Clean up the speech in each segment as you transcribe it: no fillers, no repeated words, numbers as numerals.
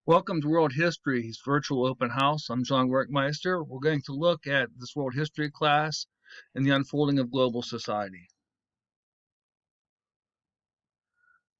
Welcome to World History's virtual open house. I'm John Werkmeister. We're going to look at this world history class and the unfolding of global society.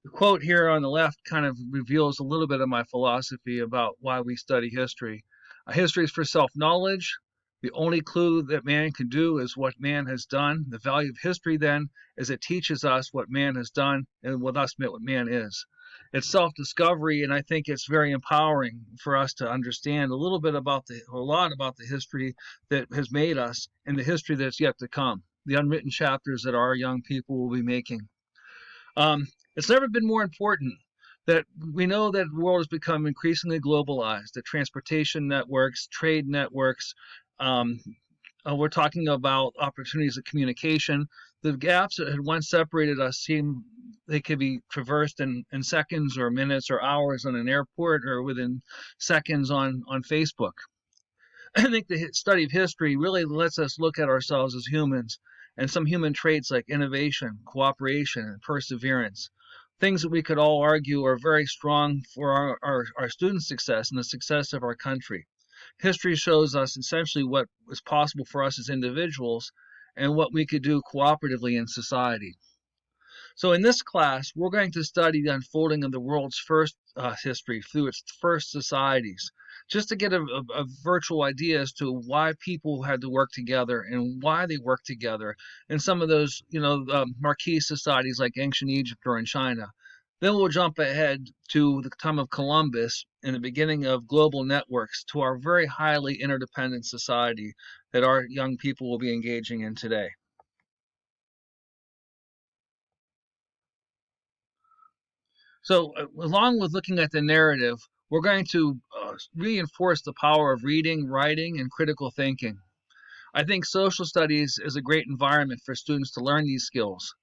The quote here on the left kind of reveals a little bit of my philosophy about why we study history. History is for self-knowledge. The only clue that man can do is what man has done. The value of history, then, is it teaches us what man has done and with us what man is. It's self-discovery, and I think it's very empowering for us to understand a lot about the history that has made us and the history that's yet to come, the unwritten chapters that our young people will be making. It's never been more important that we know that the world has become increasingly globalized, the transportation networks, trade networks. Um, we're talking about opportunities of communication. The gaps that had once separated us seem they could be traversed in seconds or minutes or hours on an airport or within seconds on Facebook. I think the study of history really lets us look at ourselves as humans and some human traits like innovation, cooperation, and perseverance. Things that we could all argue are very strong for our student success and the success of our country. History shows us essentially what is possible for us as individuals and what we could do cooperatively in society. So in this class, we're going to study the unfolding of the world's first history through its first societies, just to get a virtual idea as to why people had to work together and why they worked together in some of those, marquee societies like ancient Egypt or in China. Then we'll jump ahead to the time of Columbus and the beginning of global networks to our very highly interdependent society that our young people will be engaging in today. So, along with looking at the narrative, we're going to reinforce the power of reading, writing, and critical thinking. I think social studies is a great environment for students to learn these skills.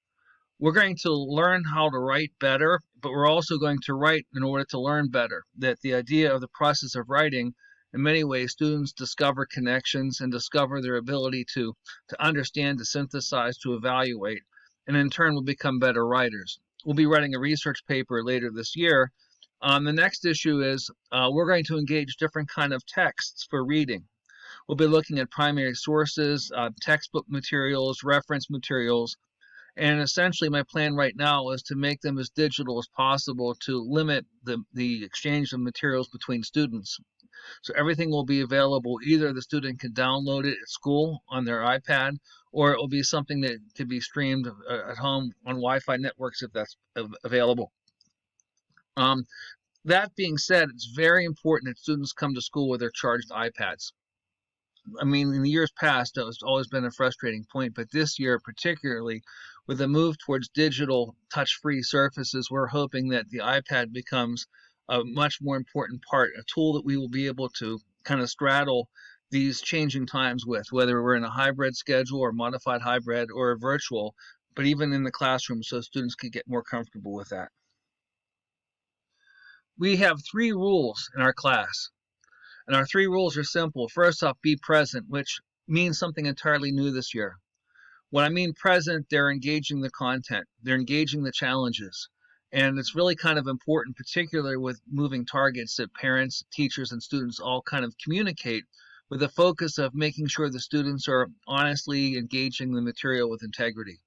We're going to learn how to write better, but we're also going to write in order to learn better. That the idea of the process of writing, in many ways, students discover connections and discover their ability to understand, to synthesize, to evaluate, and in turn will become better writers. We'll be writing a research paper later this year. The next issue is we're going to engage different kind of texts for reading. We'll be looking at primary sources, textbook materials, reference materials, and essentially, my plan right now is to make them as digital as possible to limit the exchange of materials between students. So everything will be available. Either the student can download it at school on their iPad, or it will be something that can be streamed at home on Wi-Fi networks if that's available. Um, that being said, it's very important that students come to school with their charged iPads. I mean, in the years past, that has always been a frustrating point, but this year, particularly with the move towards digital touch-free surfaces, we're hoping that the iPad becomes a much more important part, a tool that we will be able to kind of straddle these changing times with, whether we're in a hybrid schedule or modified hybrid or a virtual, but even in the classroom so students could get more comfortable with that. We have 3 rules in our class. And our 3 rules are simple. First off, be present, which means something entirely new this year. When I mean present, they're engaging the content, they're engaging the challenges. And it's really kind of important, particularly with moving targets, that parents, teachers, and students all kind of communicate with the focus of making sure the students are honestly engaging the material with integrity.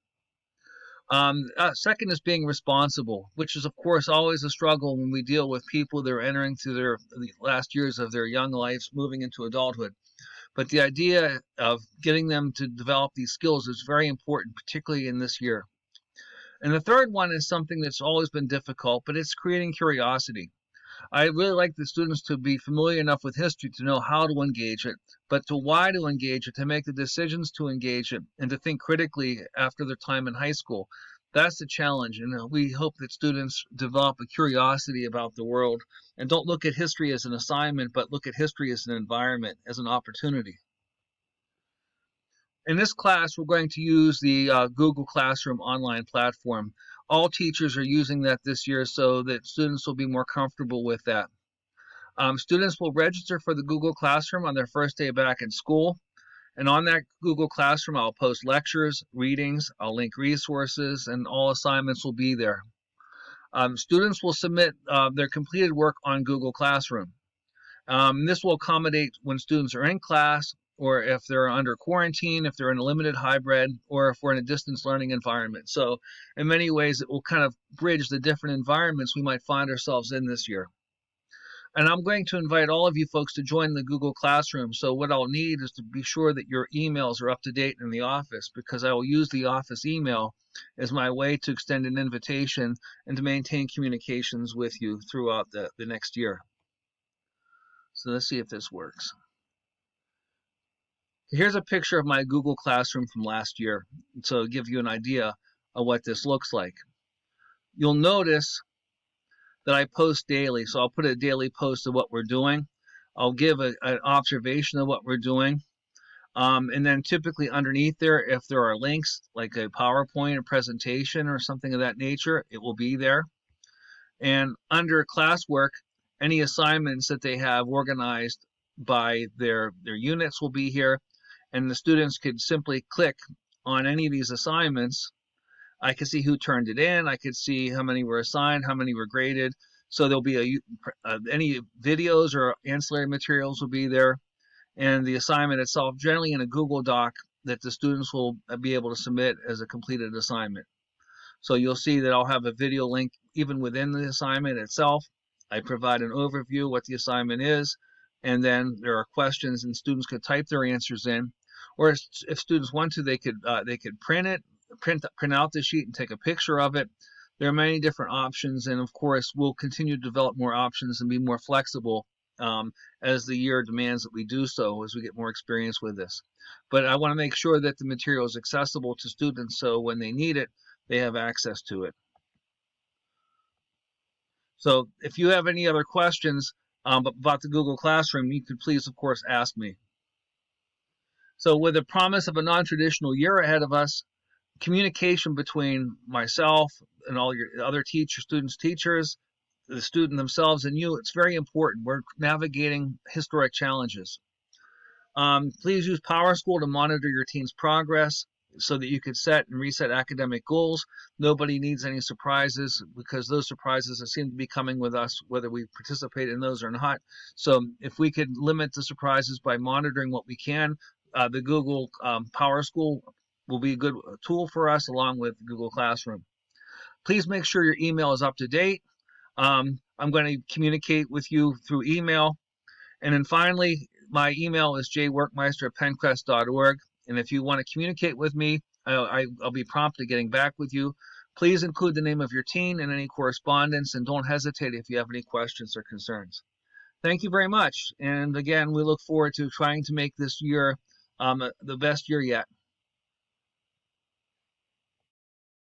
Second is being responsible, which is, of course, always a struggle when we deal with people that are entering through the last years of their young lives, moving into adulthood. But the idea of getting them to develop these skills is very important, particularly in this year. And the third one is something that's always been difficult, but it's creating curiosity. I really like the students to be familiar enough with history to know how to engage it, but to why to engage it, to make the decisions to engage it, and to think critically after their time in high school. That's the challenge, and we hope that students develop a curiosity about the world and don't look at history as an assignment, but look at history as an environment, as an opportunity. In this class, we're going to use the Google Classroom online platform. All teachers are using that this year so that students will be more comfortable with that. Students will register for the Google Classroom on their first day back in school. And on that Google Classroom, I'll post lectures, readings, I'll link resources, and all assignments will be there. Students will submit their completed work on Google Classroom. This will accommodate when students are in class, or if they're under quarantine, if they're in a limited hybrid, or if we're in a distance learning environment. So in many ways, it will kind of bridge the different environments we might find ourselves in this year. And I'm going to invite all of you folks to join the Google Classroom. So what I'll need is to be sure that your emails are up to date in the office, because I will use the office email as my way to extend an invitation and to maintain communications with you throughout the next year. So let's see if this works. Here's a picture of my Google Classroom from last year, so to give you an idea of what this looks like. You'll notice that I post daily, so I'll put a daily post of what we're doing. I'll give an observation of what we're doing. And then typically underneath there, if there are links, like a PowerPoint, a presentation, or something of that nature, it will be there. And under classwork, any assignments that they have organized by their units will be here. And the students could simply click on any of these assignments. I could see who turned it in. I could see how many were assigned, how many were graded. So there'll be any videos or ancillary materials will be there. And the assignment itself, generally in a Google Doc, that the students will be able to submit as a completed assignment. So you'll see that I'll have a video link even within the assignment itself. I provide an overview of what the assignment is, and then there are questions, and students could type their answers in. Or if students want to, they could print out the sheet and take a picture of it. There are many different options, and of course, we'll continue to develop more options and be more flexible as the year demands that we do so, as we get more experience with this. But I want to make sure that the material is accessible to students, so when they need it, they have access to it. So if you have any other questions about the Google Classroom, you could please, of course, ask me. So with the promise of a non-traditional year ahead of us, communication between myself and all your other students, teachers, the student themselves, and you, it's very important. We're navigating historic challenges. Please use PowerSchool to monitor your team's progress so that you can set and reset academic goals. Nobody needs any surprises, because those surprises seem to be coming with us, whether we participate in those or not. So if we could limit the surprises by monitoring what we can, the Google PowerSchool will be a good tool for us, along with Google Classroom. Please make sure your email is up to date. I'm going to communicate with you through email. And then finally, my email is jwerkmeister@penncrest.org. And if you want to communicate with me, I'll be prompt to getting back with you. Please include the name of your team in any correspondence, and don't hesitate if you have any questions or concerns. Thank you very much. And again, we look forward to trying to make this year the best year yet.